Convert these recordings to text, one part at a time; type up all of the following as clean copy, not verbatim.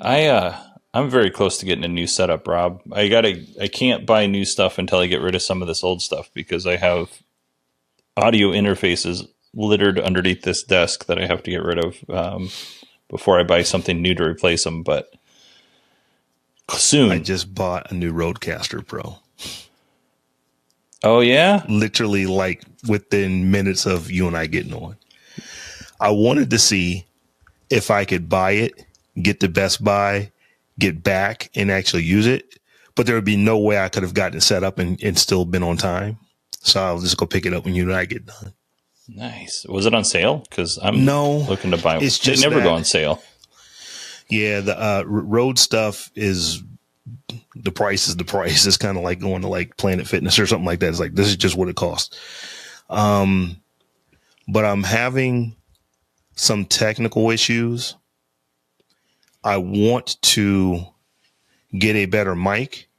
I'm very close to getting a new setup, Rob. I can't buy new stuff until I get rid of some of this old stuff because I have audio interfaces littered underneath this desk that I have to get rid of before I buy something new to replace them. But soon. I just bought a new RODECaster Pro. Oh, yeah? Literally like within minutes of you and I getting on. I wanted to see if I could buy it, get to Best Buy, get back and actually use it. But there would be no way I could have gotten it set up and still been on time. So I'll just go pick it up when you and I get done. Nice. Was it on sale? Because I'm looking to buy one. It's just they never go on sale. Yeah, the Rode stuff is the price is the price. It's kind of like going to like Planet Fitness or something like that. It's like, this is just what it costs. But I'm having some technical issues. I want to get a better mic,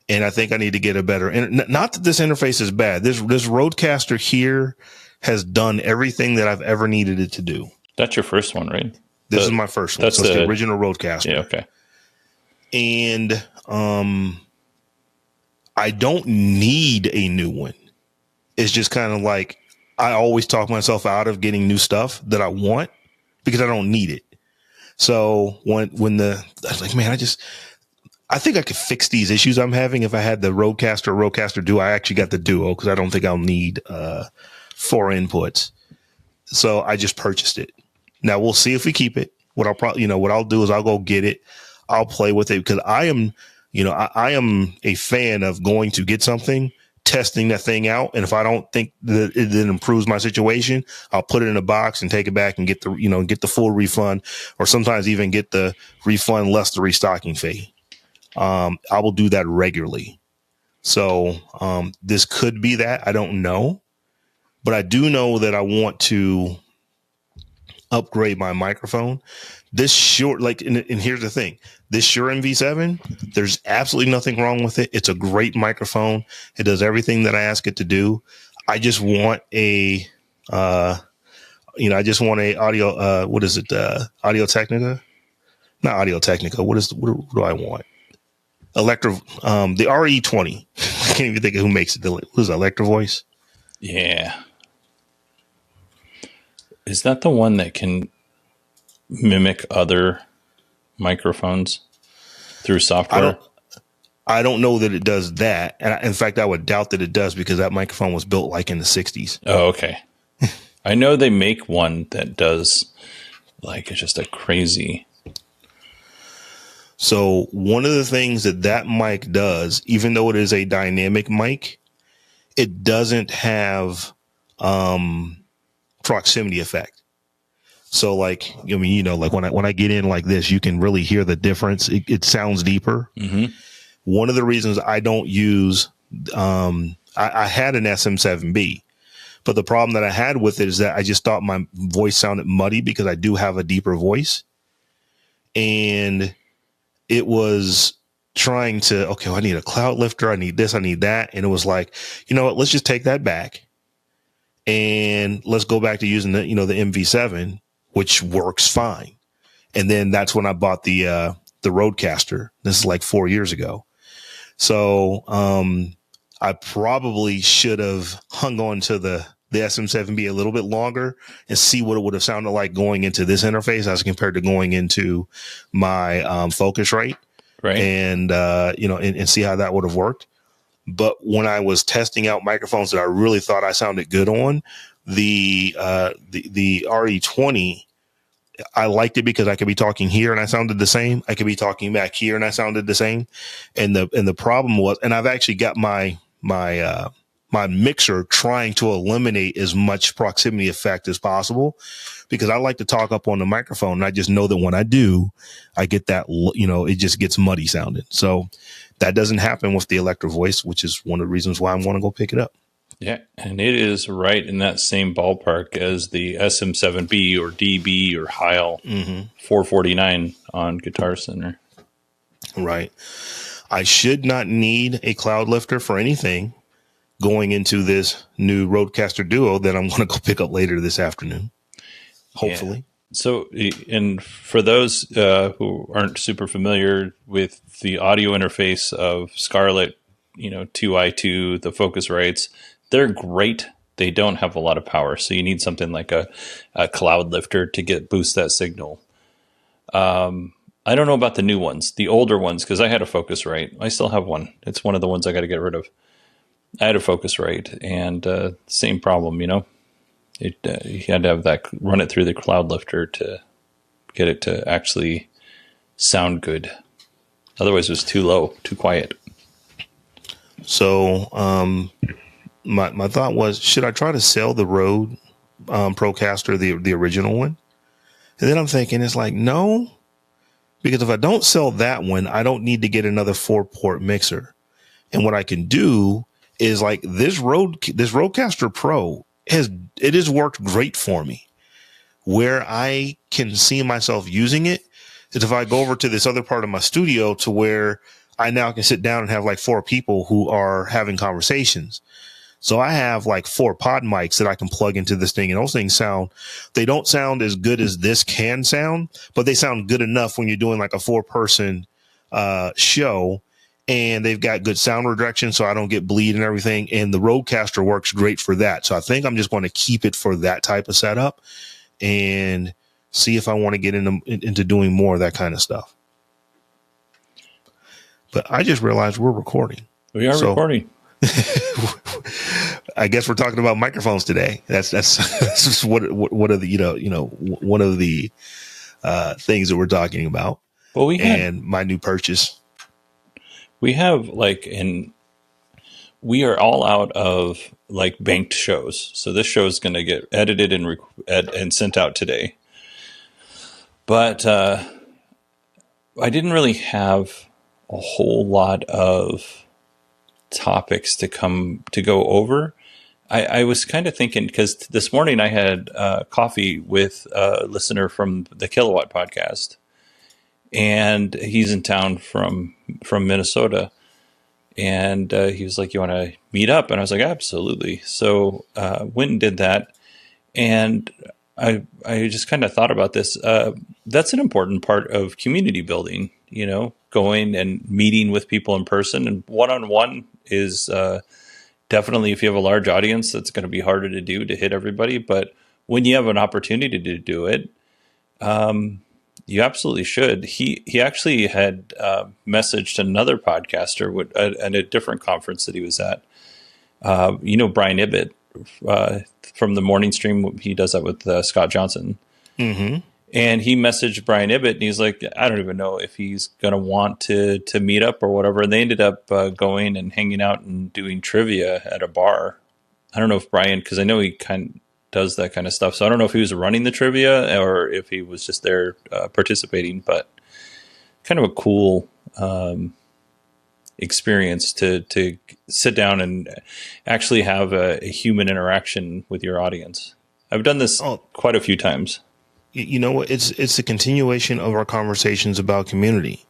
and I think I need to get a better. Not that this interface is bad. This RODECaster here has done everything that I've ever needed it to do. That's your first one, right? This is my first one. That's the original RODECaster. Yeah, okay. And I don't need a new one. It's just kind of like I always talk myself out of getting new stuff that I want because I don't need it. So when I was like, man, I think I could fix these issues I'm having if I had the RODECaster Duo. I actually got the Duo because I don't think I'll need 4 inputs. So I just purchased it. Now we'll see if we keep it. What I'll do is I'll go get it. I'll play with it because I am a fan of going to get something, testing that thing out. And if I don't think that it improves my situation, I'll put it in a box and take it back and get the full refund, or sometimes even get the refund less the restocking fee. I will do that regularly. So this could be that. I don't know. But I do know that I want to upgrade my microphone. This Shure, and here's the thing, this Shure MV7, there's absolutely nothing wrong with it. It's a great microphone. It does everything that I ask it to do. I just want a audio, Audio Technica? Not Audio Technica. What do I want? The RE20. I can't even think of who makes it. What is it, Electro Voice? Yeah. Is that the one that can mimic other microphones through software? I don't know that it does that. And in fact, I would doubt that it does because that microphone was built like in the 60s. Oh, okay. I know they make one that does it's just a crazy. So one of the things that mic does, even though it is a dynamic mic, it doesn't have proximity effect. So when I get in like this, you can really hear the difference. It sounds deeper. Mm-hmm. One of the reasons I don't use, I had an SM7B, but the problem that I had with it is that I just thought my voice sounded muddy because I do have a deeper voice. And it was trying to, I need a cloud lifter. I need this, I need that. And it was like, you know what, let's just take that back. And let's go back to using the MV7, which works fine. And then that's when I bought the RODECaster. This is like 4 years ago. So, I probably should have hung on to the SM7B a little bit longer and see what it would have sounded like going into this interface as compared to going into my, Focusrite. Right. And, and see how that would have worked. But when I was testing out microphones that I really thought I sounded good on, the RE20, I liked it because I could be talking here and I sounded the same. I could be talking back here and I sounded the same. And the problem was, and I've actually got my mixer trying to eliminate as much proximity effect as possible because I like to talk up on the microphone. And I just know that when I do, I get that, it just gets muddy sounding. So that doesn't happen with the Electro Voice, which is one of the reasons why I want to go pick it up. Yeah, and it is right in that same ballpark as the SM7B or DB or Heil 449 on Guitar Center. Right. I should not need a cloud lifter for anything going into this new RODECaster Duo that I'm going to go pick up later this afternoon. Hopefully. So, and for those who aren't super familiar with the audio interface of Scarlett, 2i2, the Focusrites, they're great. They don't have a lot of power, so you need something like a cloud lifter to boost that signal. I don't know about the new ones, the older ones, because I had a Focusrite. I still have one. It's one of the ones I got to get rid of. I had a Focusrite, and same problem, you had to have that run it through the cloud lifter to get it to actually sound good. Otherwise, it was too low, too quiet. So, my thought was, should I try to sell the Rode Procaster, the original one? And then I'm thinking, it's like, no, because if I don't sell that one, I don't need to get another 4-port mixer. And what I can do is like this RODECaster Pro has worked great for me. Where I can see myself using it is if I go over to this other part of my studio to where I now can sit down and have like 4 people who are having conversations. So I have like 4 pod mics that I can plug into this thing, and those things they don't sound as good as this can sound, but they sound good enough when you're doing like a 4-person show, and they've got good sound reduction, so I don't get bleed and everything. And the RODECaster works great for that. So I think I'm just going to keep it for that type of setup and see if I want to get into doing more of that kind of stuff. But I just realized we're recording. We are recording. I guess we're talking about microphones today. That's just what are the one of the things that we're talking about. Well, and my new purchase. We have we are all out of like banked shows. So this show is going to get edited and sent out today. But I didn't really have a whole lot of topics to go over. I was kind of thinking, because this morning I had coffee with a listener from the Kilowatt podcast, and he's in town from Minnesota, and he was like, "You want to meet up?" And I was like, "Absolutely." So went and did that, and I just kind of thought about this. That's an important part of community building, going and meeting with people in person, and one-on-one is definitely, if you have a large audience, that's going to be harder to do, to hit everybody. But when you have an opportunity to do it, you absolutely should. He actually had messaged another podcaster at a different conference that he was at. Brian Ibbett from the morning stream. He does that with Scott Johnson. Mm-hmm. And he messaged Brian Ibbett, and he's like, I don't even know if he's going to want to meet up or whatever. And they ended up going and hanging out and doing trivia at a bar. I don't know if Brian, because I know he kind of does that kind of stuff. So I don't know if he was running the trivia or if he was just there participating, but kind of a cool experience to sit down and actually have a human interaction with your audience. I've done this quite a few times. It's a continuation of our conversations about community.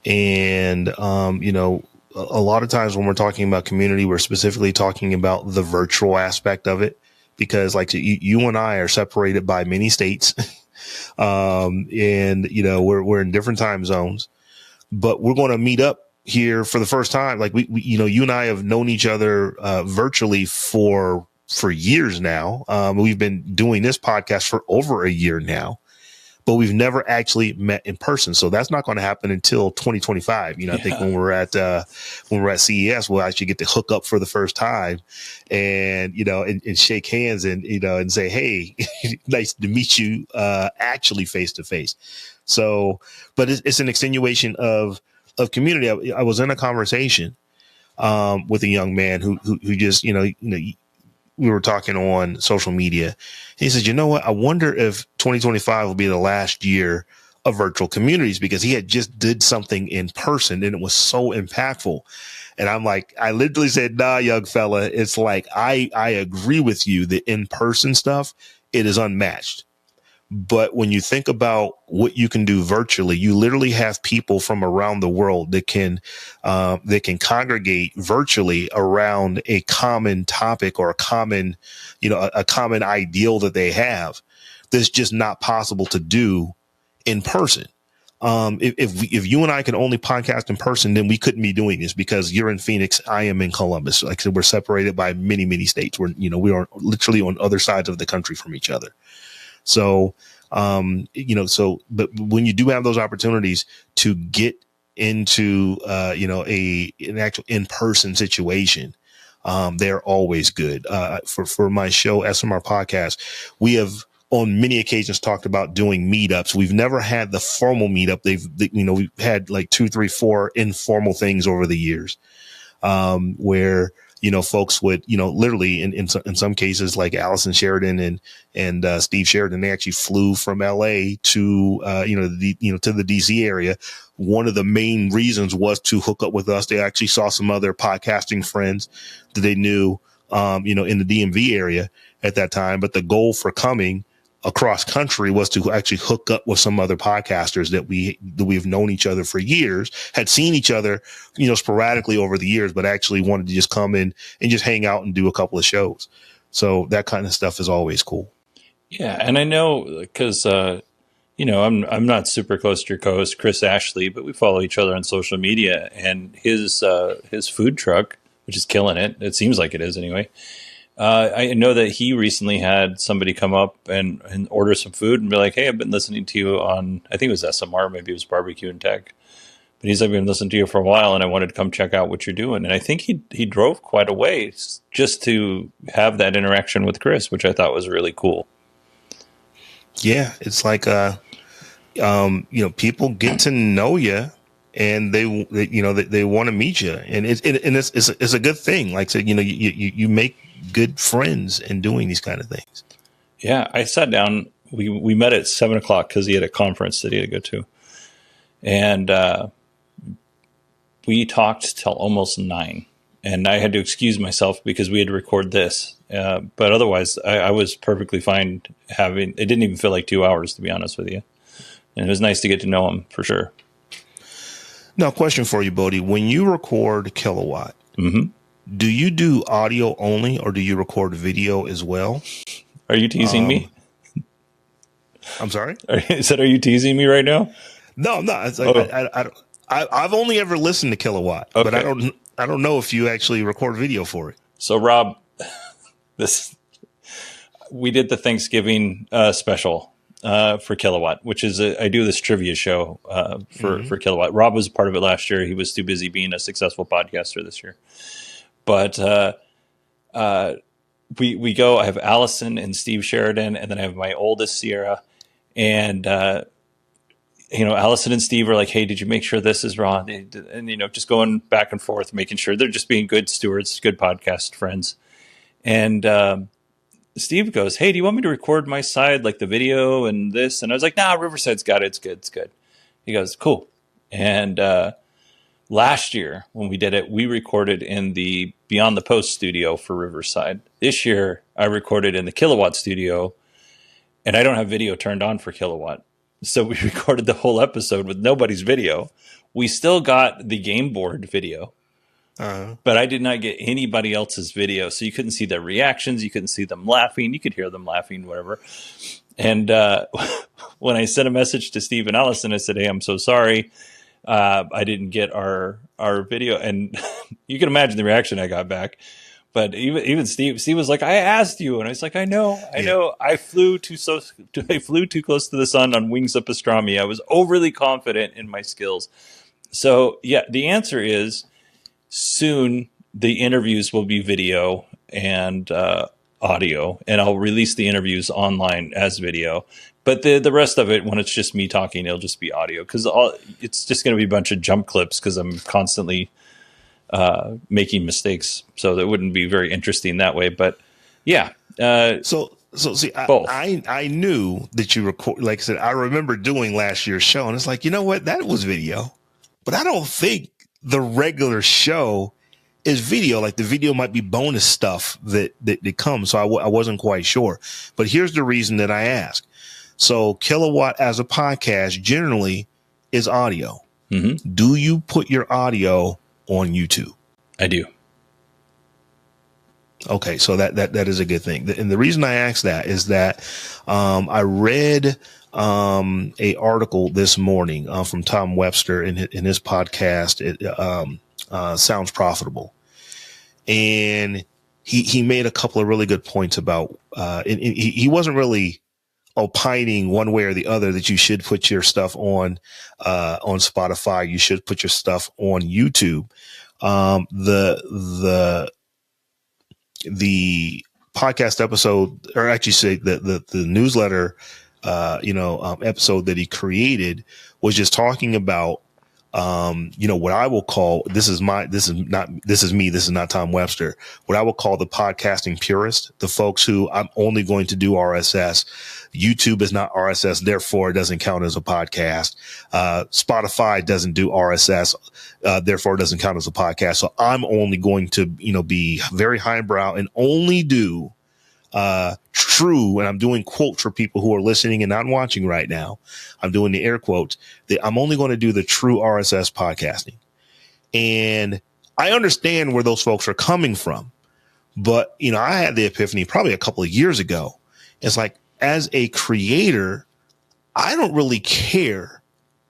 And, a lot of times when we're talking about community, we're specifically talking about the virtual aspect of it, because like you and I are separated by many states. And, we're in different time zones, but we're going to meet up here for the first time. Like you and I have known each other, virtually for years now. We've been doing this podcast for over a year now, but we've never actually met in person. So that's not going to happen until 2025. I think when we're at CES, we'll actually get to hook up for the first time and, and shake hands and say, hey, nice to meet you, actually face to face. So, but it's an extenuation of community. I was in a conversation, with a young man who just, we were talking on social media. He says, you know what? I wonder if 2025 will be the last year of virtual communities, because he had just did something in person and it was so impactful. And I'm like, I literally said, nah, young fella, it's like, I agree with you. The in-person stuff, it is unmatched. But when you think about what you can do virtually, you literally have people from around the world that can congregate virtually around a common topic or a common ideal that they have. that's just not possible to do in person. If you and I can only podcast in person, then we couldn't be doing this, because you're in Phoenix, I am in Columbus. Like I said, we're separated by many, many states. We are literally on other sides of the country from each other. So, but when you do have those opportunities to get into, an actual in-person situation, they're always good. For my show, SMR Podcast, we have on many occasions talked about doing meetups. We've never had the formal meetup. We've had like 2, 3, 4 informal things over the years, where, folks would, literally in some cases, like Allison Sheridan and Steve Sheridan, they actually flew from LA to, to the DC area. One of the main reasons was to hook up with us. They actually saw some other podcasting friends that they knew, in the DMV area at that time. But the goal for coming across country was to actually hook up with some other podcasters that we've known each other for years, had seen each other, sporadically over the years, but actually wanted to just come in and just hang out and do a couple of shows. So that kind of stuff is always cool. Yeah. And I know because, I'm not super close to your co-host, Chris Ashley, but we follow each other on social media, and his food truck, which is killing it. It seems like it is anyway. I know that he recently had somebody come up and order some food and be like, "Hey, I've been listening to you on," I think it was SMR, maybe it was Barbecue and Tech. But he's like, "I've been listening to you for a while, and I wanted to come check out what you're doing." And I think he drove quite a ways just to have that interaction with Chris, which I thought was really cool. Yeah, it's like, people get to know you, and they want to meet you, and it's a good thing. Like I said, you make good friends in doing these kind of things. Yeah, I sat down. We met at 7:00 because he had a conference that he had to go to, and we talked till almost 9. And I had to excuse myself because we had to record this. But otherwise, I was perfectly fine it didn't even feel like 2 hours, to be honest with you. And it was nice to get to know him for sure. Now, question for you, Bodie. When you record Kilowatt, mm-hmm. do you do audio only, or do you record video as well? Are you teasing me? I'm sorry? Are you teasing me right now? No, I'm not. It's like, I've only ever listened to Kilowatt, okay. But I don't know if you actually record video for it. So, Rob, we did the Thanksgiving special for Kilowatt, which is I do this trivia show for Kilowatt. Rob was a part of it last year. He was too busy being a successful podcaster this year. But we go. I have Allison and Steve Sheridan, and then I have my oldest Sierra, and Allison and Steve are like, "Hey, did you make sure this is wrong?" And just going back and forth, making sure they're just being good stewards, good podcast friends. And Steve goes, "Hey, do you want me to record my side, like the video and this?" And I was like, "Nah, Riverside's got it. It's good." He goes, "Cool." And last year when we did it, we recorded in the Beyond the Post studio for Riverside. This year, I recorded in the Kilowatt studio, and I don't have video turned on for Kilowatt. So we recorded the whole episode with nobody's video. We still got the game board video, but I did not get anybody else's video. So you couldn't see their reactions. You couldn't see them laughing. You could hear them laughing, whatever. And when I sent a message to Steve and Allison, I said, "Hey, I'm so sorry. I didn't get our video." And you can imagine the reaction I got back. But even Steve was like, "I asked you," and I was like, "I know. I flew too close to the sun on wings of pastrami. I was overly confident in my skills." So yeah, the answer is soon. The interviews will be video and audio, and I'll release the interviews online as video. But the rest of it, when it's just me talking, it'll just be audio, because it's just going to be a bunch of jump clips because I'm constantly making mistakes, so that wouldn't be very interesting that way. But yeah, so see, I knew that you record. Like I said, I remember doing last year's show, and it's like, you know what, that was video, but I don't think the regular show is video. Like the video might be bonus stuff that comes. So I wasn't quite sure. But here's the reason that I asked. So Kilowatt as a podcast generally is audio. Mm-hmm. Do you put your audio on YouTube? I do. Okay, so that is a good thing. And the reason I asked that is that I read a article this morning from Tom Webster in his podcast. It sounds profitable, and he made a couple of really good points about. And he wasn't really opining one way or the other that you should put your stuff on Spotify. You should put your stuff on YouTube. The podcast episode, or actually say the newsletter, episode that he created was just talking about, what I will call, this is me, this is not Tom Webster, what I will call the podcasting purist, the folks who I'm only going to do RSS. YouTube is not RSS, therefore it doesn't count as a podcast. Spotify doesn't do RSS, therefore it doesn't count as a podcast. So I'm only going to, be very highbrow and only do true, and I'm doing quotes for people who are listening and not watching right now. I'm doing the air quotes. I'm only going to do the true RSS podcasting. And I understand where those folks are coming from. But, I had the epiphany probably a couple of years ago. It's like, as a creator, I don't really care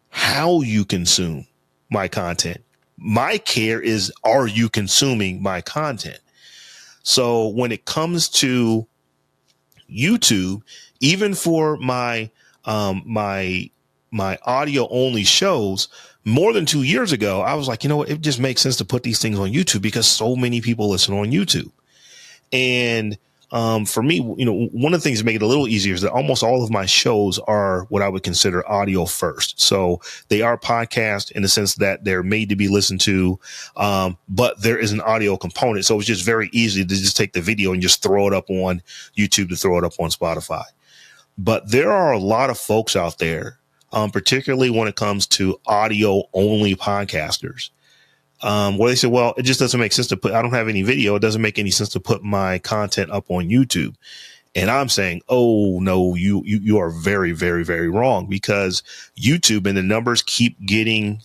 how you consume my content. My care is, are you consuming my content? So when it comes to YouTube, even for my audio only shows, more than 2 years ago, I was like, it just makes sense to put these things on YouTube because so many people listen on YouTube. And for me, one of the things that make it a little easier is that almost all of my shows are what I would consider audio first. So they are podcasts in the sense that they're made to be listened to, but there is an audio component. So it's just very easy to just take the video and just throw it up on YouTube, to throw it up on Spotify. But there are a lot of folks out there, particularly when it comes to audio only podcasters, where they say, well, it just doesn't make sense to I don't have any video. It doesn't make any sense to put my content up on YouTube. And I'm saying, oh no, you are very, very, very wrong, because YouTube and the numbers keep getting,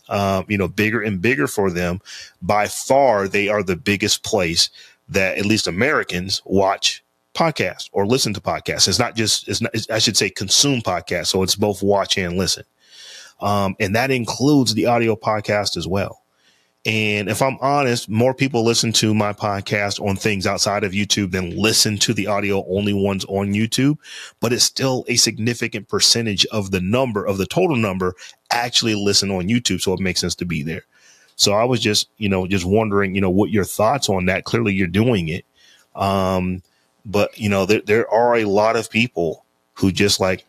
bigger and bigger for them. By far, they are the biggest place that at least Americans watch podcasts or listen to podcasts. I should say consume podcasts. So it's both watch and listen. And that includes the audio podcast as well. And if I'm honest, more people listen to my podcast on things outside of YouTube than listen to the audio only ones on YouTube. But it's still a significant percentage of the total number actually listen on YouTube. So it makes sense to be there. So I was just wondering, what your thoughts on that. Clearly you're doing it. But there are a lot of people who just like,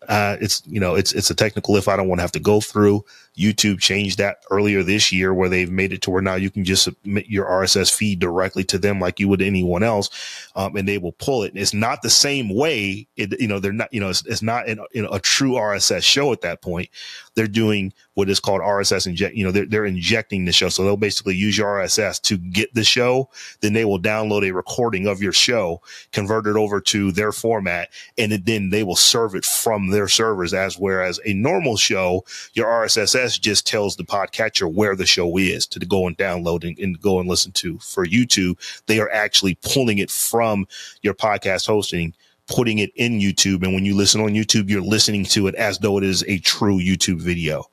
it's a technical if I don't want to have to go through. YouTube changed that earlier this year, where they've made it to where now you can just submit your RSS feed directly to them like you would anyone else. And they will pull it. And it's not the same way. They're not, it's not a true RSS show at that point. They're doing what is called RSS inject. They're injecting the show. So they'll basically use your RSS to get the show. Then they will download a recording of your show, convert it over to their format, and then they will serve it from their servers. Whereas a normal show, your RSS just tells the podcatcher where the show is to go and download and go and listen to. For YouTube, they are actually pulling it from your podcast hosting, putting it in YouTube. And when you listen on YouTube, you're listening to it as though it is a true YouTube video.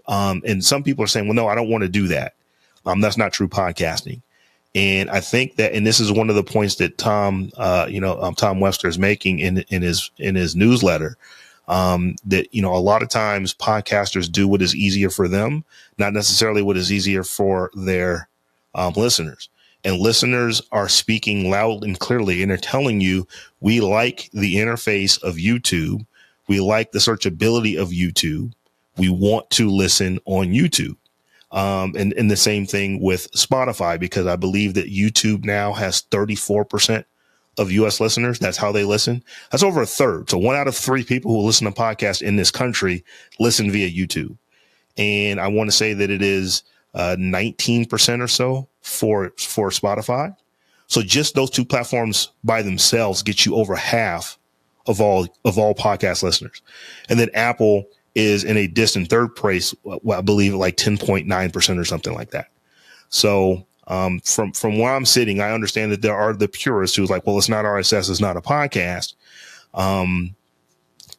And some people are saying, well, no, I don't want to do that. That's not true podcasting. And I think that, and this is one of the points that Tom Webster is making in his newsletter, that, a lot of times podcasters do what is easier for them, not necessarily what is easier for their listeners. And listeners are speaking loud and clearly, and they're telling you, we like the interface of YouTube. We like the searchability of YouTube. We want to listen on YouTube. And the same thing with Spotify, because I believe that YouTube now has 34% of U.S. listeners. That's how they listen. That's over a third. So 1 out of 3 people who listen to podcasts in this country listen via YouTube. And I want to say that it is 19% or so for Spotify. So just those two platforms by themselves get you over half of all podcast listeners. And then Apple is in a distant third place, I believe like 10.9% or something like that. So From where I'm sitting, I understand that there are the purists who's like, well, it's not RSS, it's not a podcast.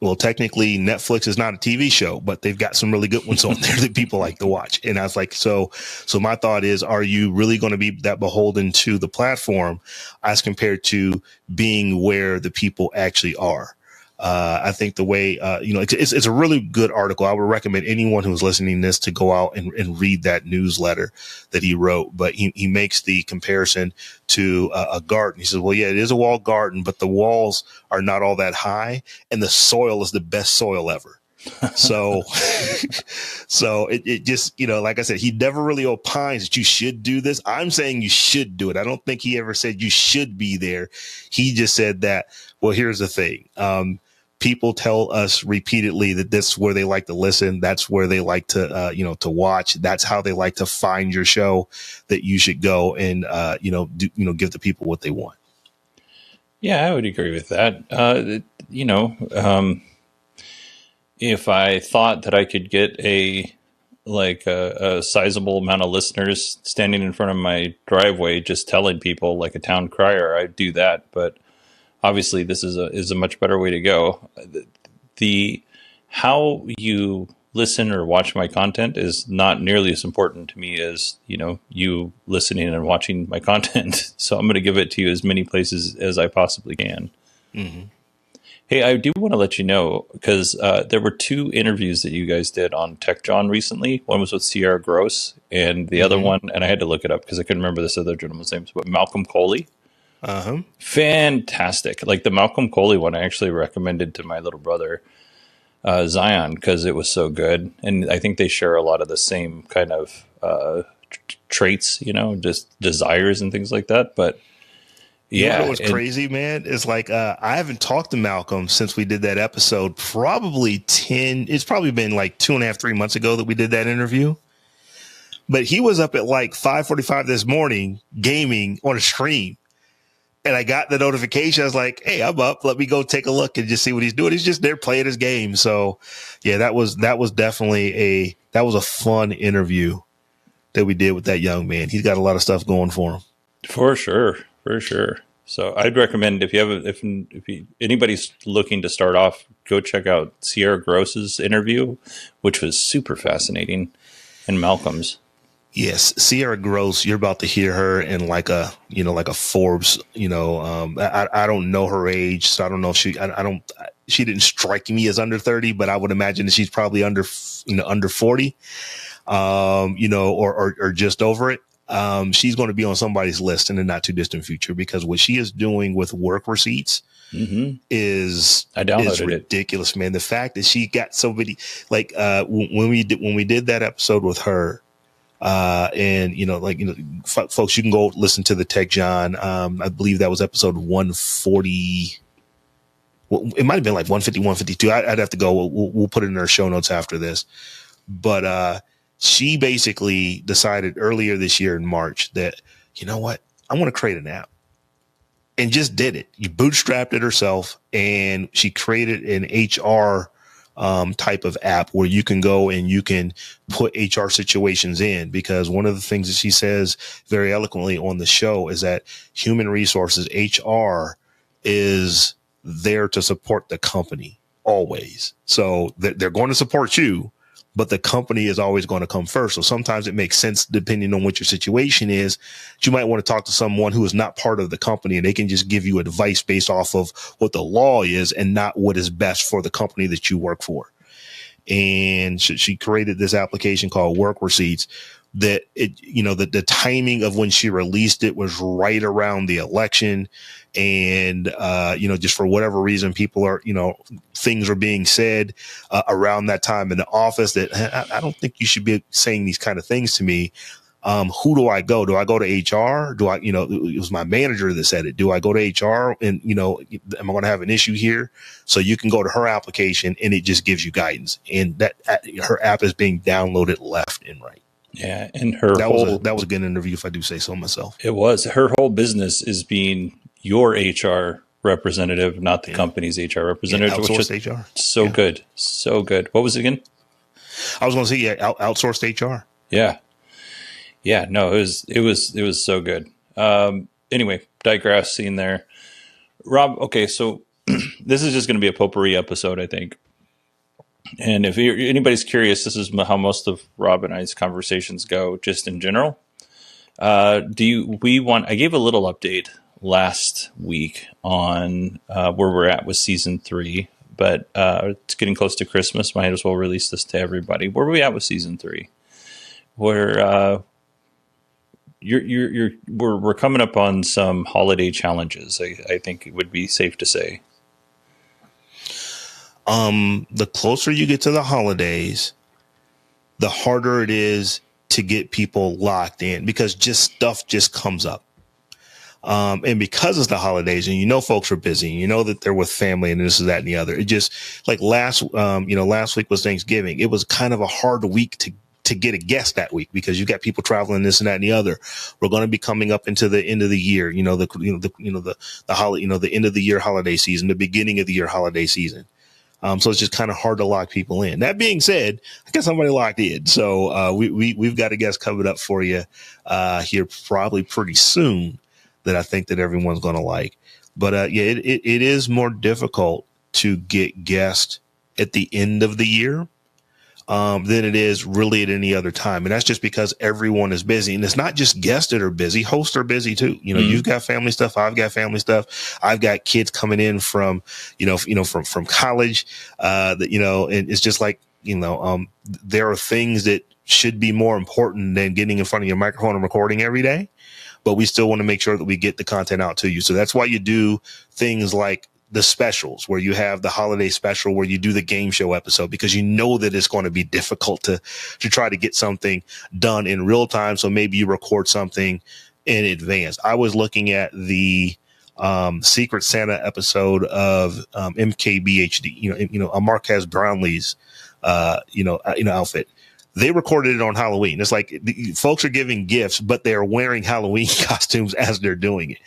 Well, technically, Netflix is not a TV show, but they've got some really good ones on there that people like to watch. And I was like, so my thought is, are you really going to be that beholden to the platform as compared to being where the people actually are? I think the way, it's a really good article. I would recommend anyone who's listening to this to go out and read that newsletter that he wrote. But he makes the comparison to a garden. He says, well, yeah, it is a walled garden, but the walls are not all that high and the soil is the best soil ever. So, it just, like I said, he never really opines that you should do this. I'm saying you should do it. I don't think he ever said you should be there. He just said that, well, here's the thing. People tell us repeatedly that this is where they like to listen. That's where they like to, to watch. That's how they like to find your show, that you should go and, give the people what they want. Yeah, I would agree with that. If I thought that I could get a sizable amount of listeners standing in front of my driveway, just telling people like a town crier, I'd do that. But obviously, this is a much better way to go. The how you listen or watch my content is not nearly as important to me as you listening and watching my content. So I'm going to give it to you as many places as I possibly can. Mm-hmm. Hey, I do want to let you know, because there were 2 interviews that you guys did on Tech John recently. One was with Sierra Gross, and the other one, and I had to look it up because I couldn't remember this other gentleman's name, but Malcolm Coley. Uh-huh. Fantastic. Like the Malcolm Coley one, I actually recommended to my little brother, Zion, because it was so good. And I think they share a lot of the same kind of traits, just desires and things like that. But yeah, what's crazy, man, is like I haven't talked to Malcolm since we did that episode. It's probably been like 2.5, 3 months ago that we did that interview. But he was up at like 5:45 this morning gaming on a stream. And I got the notification. I was like, hey, I'm up. Let me go take a look and just see what he's doing. He's just there playing his game. So yeah, that was definitely a fun interview that we did with that young man. He's got a lot of stuff going for him. For sure. So I'd recommend, if anybody's looking to start off, go check out Sierra Gross's interview, which was super fascinating, and Malcolm's. Yes, Sierra Gross, you're about to hear her in like a Forbes, I don't know her age, so I don't know if she didn't strike me as under 30, but I would imagine that she's probably under 40, or just over it. She's going to be on somebody's list in the not too distant future, because what she is doing with work receipts is ridiculous, man. The fact that she got so many, like, when we did that episode with her, folks, you can go listen to the Tech John. I believe that was episode 140. Well, it might have been like 150, 152. I'd have to go. We'll put it in our show notes after this. But she basically decided earlier this year in March that, you know what, I want to create an app, and just did it. You bootstrapped it herself, and she created an HR type of app where you can go and you can put HR situations in, because one of the things that she says very eloquently on the show is that human resources, HR, is there to support the company always. So they're going to support you, but the company is always going to come first. So sometimes it makes sense, depending on what your situation is, you might want to talk to someone who is not part of the company, and they can just give you advice based off of what the law is and not what is best for the company that you work for. And she created this application called Work Receipts that the timing of when she released it was right around the election. And, just for whatever reason, people are, things are being said around that time in the office that I don't think you should be saying these kind of things to me. Who do I go? Do I go to HR? It was my manager that said it. Do I go to HR and, am I going to have an issue here? So you can go to her application and it just gives you guidance. And that her app is being downloaded left and right. Yeah. And that was a good interview, if I do say so myself. It was. Her whole business is being your HR representative, not the company's HR representative. Outsourced HR. So good. So good. What was it again? I was going to say, outsourced HR. Yeah. Yeah, no, it was so good. Anyway, digressing there. Rob, okay, so this is just going to be a potpourri episode, I think. And if anybody's curious, this is how most of Rob and I's conversations go, just in general. I gave a little update last week on where we're at with season 3, but it's getting close to Christmas. Might as well release this to everybody. Where are we at with season 3? Where we're coming up on some holiday challenges. I think it would be safe to say. The closer you get to the holidays, the harder it is to get people locked in because stuff just comes up. And because it's the holidays and folks are busy and that they're with family and this is that and the other, it just like last week was Thanksgiving. It was kind of a hard week to get a guest that week because you got people traveling this and that and the other. We're going to be coming up into the end of the year, the end of the year holiday season, the beginning of the year holiday season. So it's just kind of hard to lock people in. That being said, I got somebody locked in. So we've got a guest coming up for you here probably pretty soon that I think that everyone's going to like. But it is more difficult to get guests at the end of the year than it is really at any other time. And that's just because everyone is busy. And it's not just guests that are busy. Hosts are busy too. You've got family stuff. I've got family stuff. I've got kids coming in from college, and it's just like, there are things that should be more important than getting in front of your microphone and recording every day. But we still want to make sure that we get the content out to you. So that's why you do things like the specials where you have the holiday special where you do the game show episode because that it's going to be difficult to try to get something done in real time. So maybe you record something in advance. I was looking at the Secret Santa episode of MKBHD, Marquez Brownlee's outfit. They recorded it on Halloween. It's like folks are giving gifts, but they're wearing Halloween costumes as they're doing it.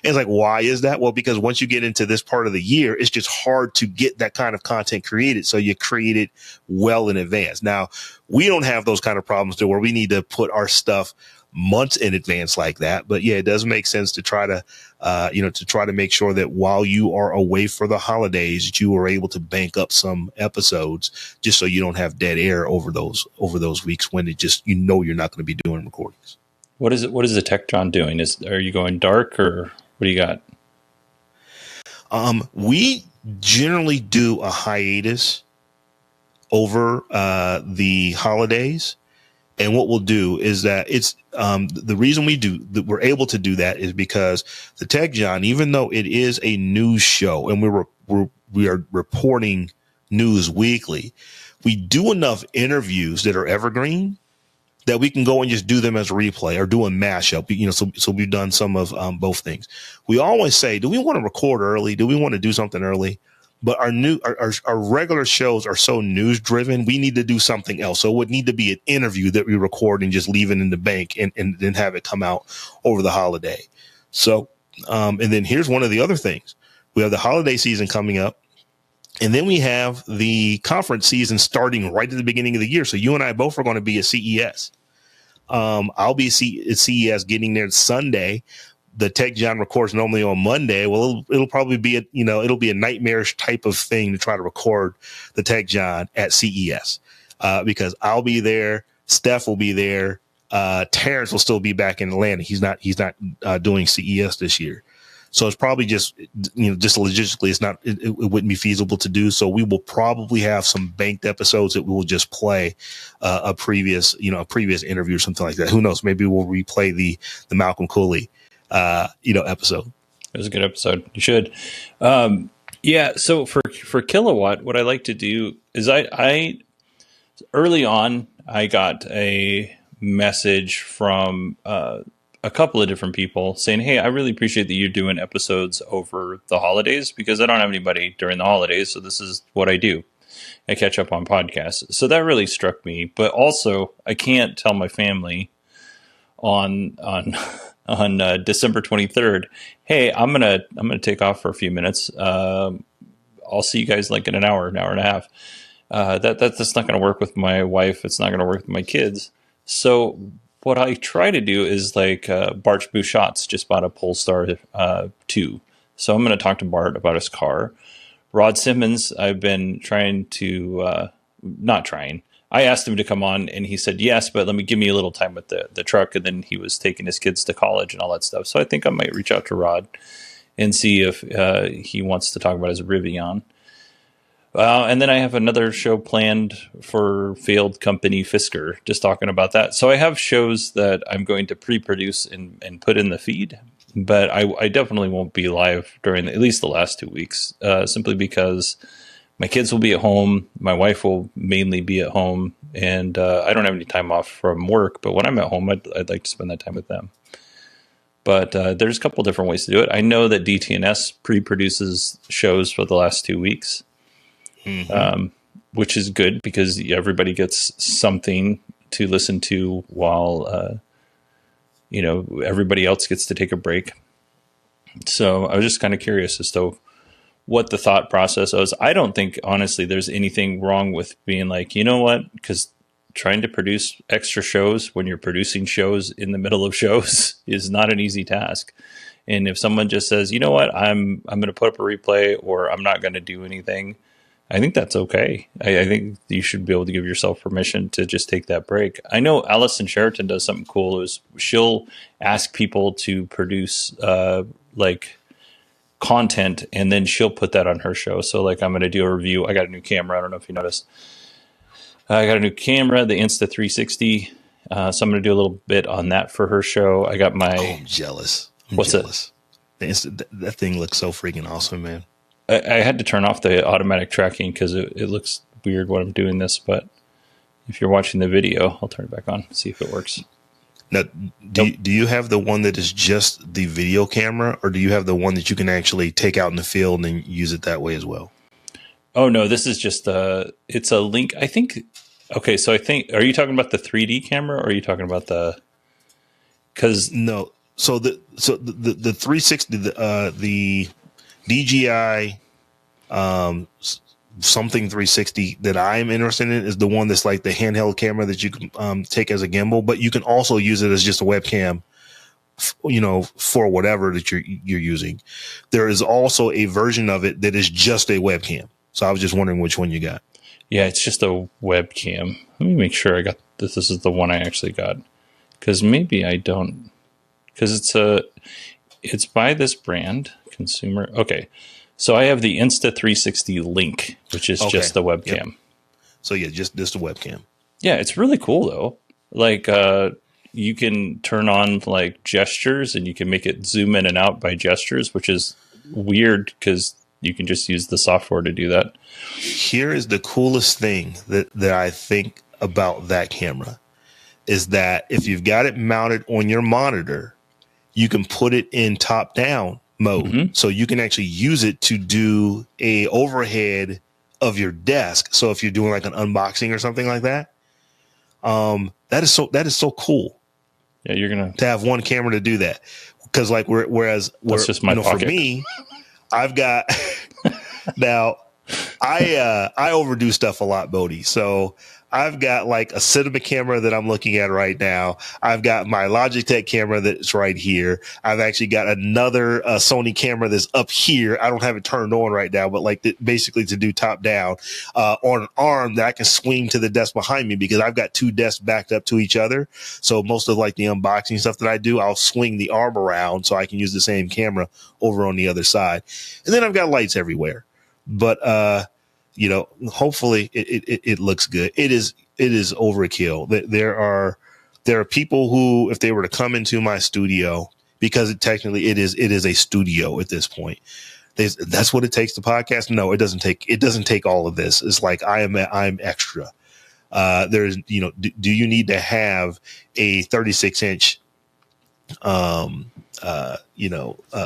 And it's like, why is that? Well, because once you get into this part of the year, it's just hard to get that kind of content created. So you create it well in advance. Now, we don't have those kind of problems to where we need to put our stuff months in advance like that. But yeah, it does make sense to try to make sure that while you are away for the holidays, that you are able to bank up some episodes just so you don't have dead air over those weeks when it just, you're not going to be doing recordings. What is the Tech John doing? Are you going dark or what do you got? We generally do a hiatus over the holidays. And what we'll do is that it's the reason we're able to do that is because the Tech John, even though it is a news show and we are reporting news weekly, we do enough interviews that are evergreen that we can go and just do them as a replay or do a mashup. So we've done some of both things. We always say, do we want to record early? Do we want to do something early? But our regular shows are so news driven. We need to do something else. So it would need to be an interview that we record and just leave it in the bank and then have it come out over the holiday. So, and then here's one of the other things. We have the holiday season coming up. And then we have the conference season starting right at the beginning of the year. So you and I both are going to be at CES. I'll be at CES getting there Sunday. The Tech John records normally on Monday. Well, it'll probably be it'll be a nightmarish type of thing to try to record the Tech John at CES because I'll be there. Steph will be there. Terrence will still be back in Atlanta. He's not doing CES this year. So it's probably just logistically, it wouldn't be feasible to do. So we will probably have some banked episodes that we will just play a previous interview or something like that. Who knows? Maybe we'll replay the Malcolm Cooley episode. It was a good episode. You should. Yeah. So for Kilowatt, what I like to do is I early on, I got a message from a couple of different people saying, hey, I really appreciate that you're doing episodes over the holidays because I don't have anybody during the holidays. So this is what I do. I catch up on podcasts. So that really struck me. But also, I can't tell my family on December 23rd, hey, I'm gonna take off for a few minutes. I'll see you guys like in an hour and a half. That's not going to work with my wife. It's not going to work with my kids. So what I try to do is like Bart's Bouchot's just bought a Polestar 2. So I'm going to talk to Bart about his car. Rod Simmons, I've been trying to, not trying. I asked him to come on and he said, yes, but give me a little time with the truck. And then he was taking his kids to college and all that stuff. So I think I might reach out to Rod and see if he wants to talk about his Rivian. And then I have another show planned for failed company Fisker, just talking about that. So I have shows that I'm going to pre-produce and put in the feed, but I definitely won't be live during at least the last 2 weeks, simply because my kids will be at home. My wife will mainly be at home, and I don't have any time off from work. But when I'm at home, I'd like to spend that time with them. But there's a couple different ways to do it. I know that DTNS pre-produces shows for the last 2 weeks. Mm-hmm. Which is good because everybody gets something to listen to while, everybody else gets to take a break. So I was just kind of curious as to what the thought process was. I don't think, honestly, there's anything wrong with being like, you know what, because trying to produce extra shows when you're producing shows in the middle of shows is not an easy task. And if someone just says, you know what, I'm going to put up a replay or I'm not going to do anything, I think that's okay. I think you should be able to give yourself permission to just take that break. I know Allison Sheraton does something cool. She'll ask people to produce content, and then she'll put that on her show. So I'm going to do a review. I got a new camera. I don't know if you noticed. I got a new camera, the Insta360. So I'm going to do a little bit on that for her show. I got my... Oh, I'm jealous. What's jealous? That thing looks so freaking awesome, man. I had to turn off the automatic tracking because it looks weird when I'm doing this, but if you're watching the video, I'll turn it back on, see if it works. Now, do you have the one that is just the video camera, or do you have the one that you can actually take out in the field and use it that way as well? Oh, no, this is just it's a link. I think, okay, so are you talking about the 3D camera, or are you talking about No, so the 360, the DJI something 360 that I'm interested in is the one that's like the handheld camera that you can take as a gimbal, but you can also use it as just a webcam, for whatever that you're using. There is also a version of it that is just a webcam. So I was just wondering which one you got. Yeah, it's just a webcam. Let me make sure I got this. This is the one I actually got, because maybe I don't, because it's by this brand, consumer. Okay. So I have the Insta360 Link, which is just the webcam. Yep. So yeah, just a webcam. Yeah, it's really cool though. You can turn on gestures, and you can make it zoom in and out by gestures, which is weird because you can just use the software to do that. Here is the coolest thing that I think about that camera is that if you've got it mounted on your monitor, you can put it in top down mode. Mm-hmm. So you can actually use it to do a overhead of your desk. So if you're doing an unboxing or something like that, that is so cool. Yeah, you're gonna to have one camera to do that, because whereas just my pocket. For me, I've got now I overdo stuff a lot, Bodie. So I've got a cinema camera that I'm looking at right now. I've got my Logitech camera that's right here. I've actually got another Sony camera that's up here. I don't have it turned on right now, but basically to do top down on an arm that I can swing to the desk behind me, because I've got two desks backed up to each other. So most of the unboxing stuff that I do, I'll swing the arm around so I can use the same camera over on the other side. And then I've got lights everywhere. But hopefully it looks good. It is overkill. There are people who, if they were to come into my studio, because it is a studio at this point, that's what it takes to podcast. No, it doesn't take all of this. It's I'm extra. There's, do you need to have a 36-inch,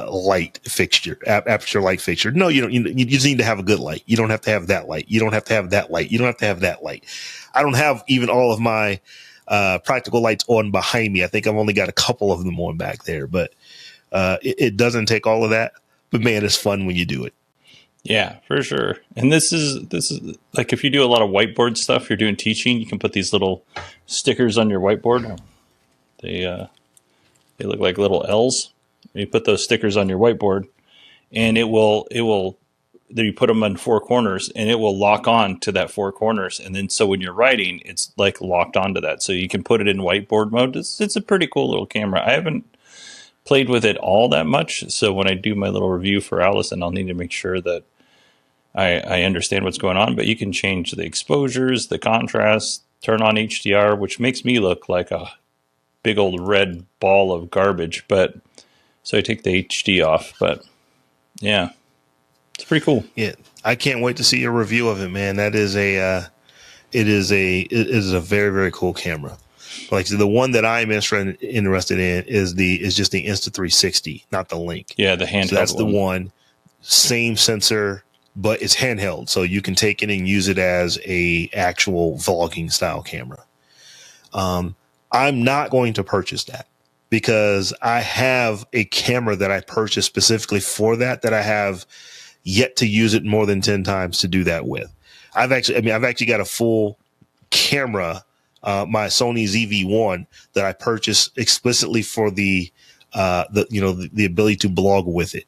light fixture, aperture light fixture? No, you don't. You just need to have a good light. You don't have to have that light. You don't have to have that light. You don't have to have that light. I don't have even all of my practical lights on behind me. I think I've only got a couple of them on back there, but it doesn't take all of that. But man, it's fun when you do it. Yeah, for sure. And this is if you do a lot of whiteboard stuff, you're doing teaching, you can put these little stickers on your whiteboard. They look like little L's. You put those stickers on your whiteboard, and it will. Then you put them on four corners, and it will lock on to that four corners. And then so when you're writing, it's like locked onto that, so you can put it in whiteboard mode. It's a pretty cool little camera. I haven't played with it all that much, so when I do my little review for Allison, I'll need to make sure that I understand what's going on. But you can change the exposures, the contrast, turn on HDR, which makes me look like a big old red ball of garbage. But so I take the HD off. But yeah, it's pretty cool. Yeah, I can't wait to see your review of it, man. That is it is a very, very cool camera. Like the one that I'm interested in is just the Insta360, not the Link. Yeah, the handheld. So that's the one. Same sensor, but it's handheld, so you can take it and use it as a actual vlogging style camera. I'm not going to purchase that because I have a camera that I purchased specifically for that I have yet to use it more than 10 times to do that with. I've actually got a full camera, my Sony ZV-1 that I purchased explicitly for the ability to blog with it.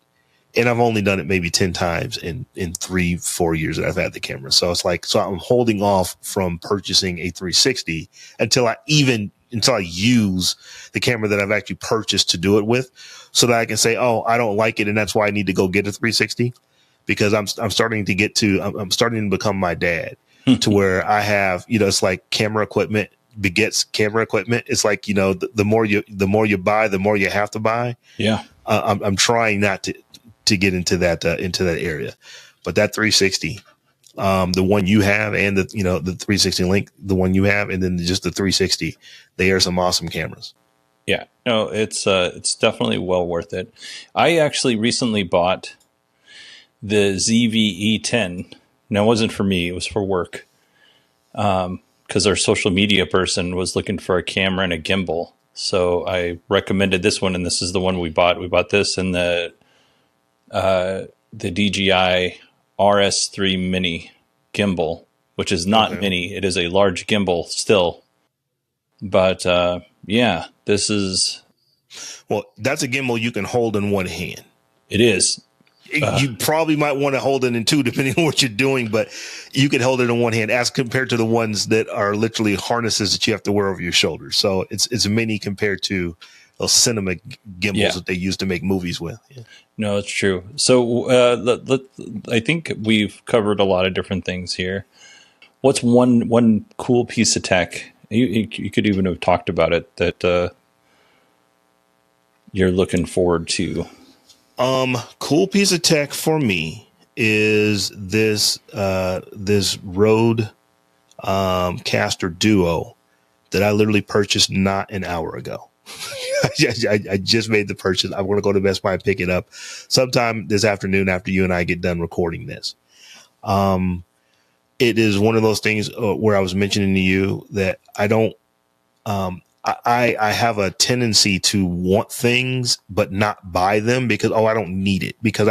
And I've only done it maybe 10 times in 3-4 years that I've had the camera. So it's like, so I'm holding off from purchasing a 360 until I use the camera that I've actually purchased to do it with, so that I can say, oh, I don't like it, and that's why I need to go get a 360. Because I'm starting to become my dad to where I have, it's like camera equipment begets camera equipment. It's like, the more you buy, the more you have to buy. Yeah. I'm trying not to get into that area, but that 360, the one you have, and the 360 Link, the one you have, and then just the 360, they are some awesome cameras. Yeah, no, it's definitely well worth it. I actually recently bought the ZV-E10. Now, it wasn't for me, it was for work. Because our social media person was looking for a camera and a gimbal. So I recommended this one, and this is the one we bought. We bought this and the DJI RS3 Mini gimbal, which is not mini. It is a large gimbal still. But yeah, this is... Well, that's a gimbal you can hold in one hand. It is. You probably might want to hold it in two, depending on what you're doing, but you can hold it in one hand as compared to the ones that are literally harnesses that you have to wear over your shoulders. So it's mini compared to those cinema gimbals that they use to make movies with. Yeah. No, it's true. So I think we've covered a lot of different things here. What's one cool piece of tech? You could even have talked about it that you're looking forward to. Cool piece of tech for me is this RODECaster Duo that I literally purchased not an hour ago. I just made the purchase. I'm going to go to Best Buy and pick it up sometime this afternoon after you and I get done recording this. It is one of those things where I was mentioning to you that I don't, I have a tendency to want things, but not buy them because, I don't need it, because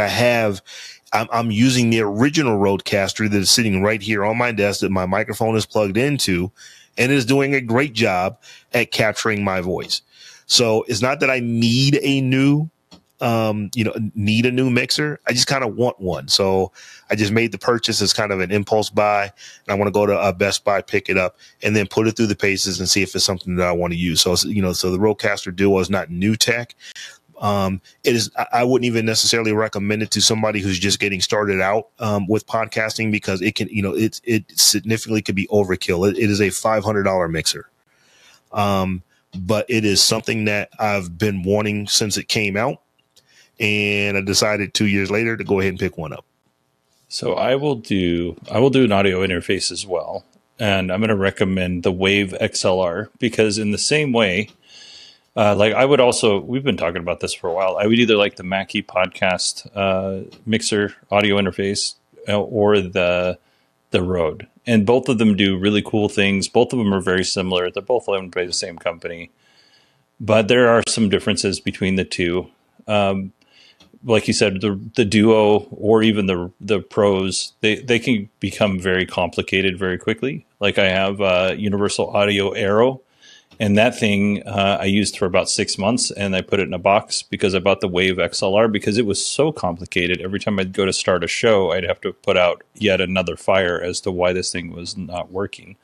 I'm using the original RODECaster that is sitting right here on my desk that my microphone is plugged into and is doing a great job at capturing my voice. So it's not that I need a new mixer. I just kind of want one. So I just made the purchase as kind of an impulse buy, and I want to go to Best Buy, pick it up, and then put it through the paces and see if it's something that I want to use. So, so the RODECaster Duo is not new tech. It is. I wouldn't even necessarily recommend it to somebody who's just getting started out with podcasting, because it can, it significantly could be overkill. It is a $500 mixer. But it is something that I've been wanting since it came out. And I decided 2 years later to go ahead and pick one up. So I will do an audio interface as well. And I'm going to recommend the Wave XLR, because in the same way, we've been talking about this for a while. I would either like the Mackie podcast mixer audio interface or the Rode. And both of them do really cool things. Both of them are very similar. They're both owned by the same company. But there are some differences between the two. Like you said, the Duo or even the Pros, they can become very complicated very quickly. Like I have Universal Audio Aero, And that thing I used for about 6 months, and I put it in a box because I bought the Wave XLR because it was so complicated. Every time I'd go to start a show, I'd have to put out yet another fire as to why this thing was not working.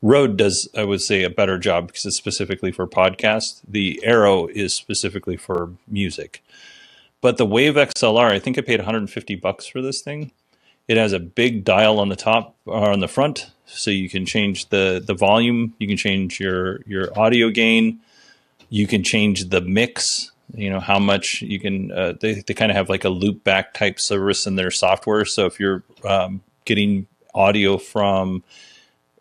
Rode does, I would say, a better job because it's specifically for podcasts. The Arrow is specifically for music. But the Wave XLR, I think I paid $150 for this thing. It has a big dial on the top or on the front, so you can change the volume. You can change your audio gain. You can change the mix. How much you can. They kind of have like a loop back type service in their software. So if you're getting audio from,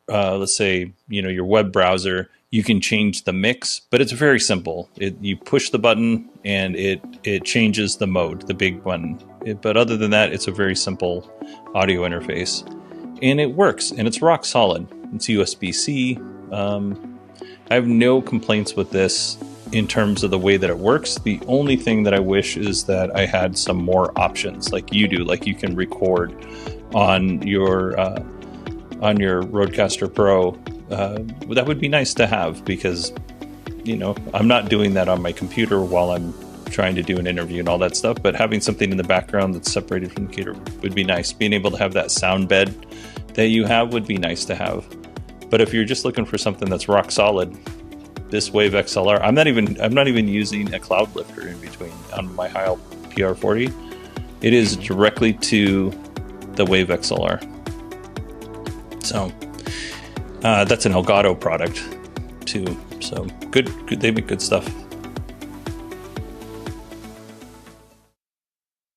let's say, your web browser, you can change the mix, but it's very simple. You push the button and it changes the mode, the big button. But other than that, it's a very simple audio interface, and it works, and it's rock solid. It's USB-C. I have no complaints with this in terms of the way that it works. The only thing that I wish is that I had some more options, like you do. Like you can record on your RODECaster Pro. That would be nice to have because, I'm not doing that on my computer while I'm trying to do an interview and all that stuff, but having something in the background that's separated from the computer would be nice. Being able to have that sound bed that you have would be nice to have. But if you're just looking for something that's rock solid, this Wave XLR, I'm not even using a cloud lifter in between on my Heil PR40. It is directly to the Wave XLR. So that's an Elgato product too. So good. They make good stuff.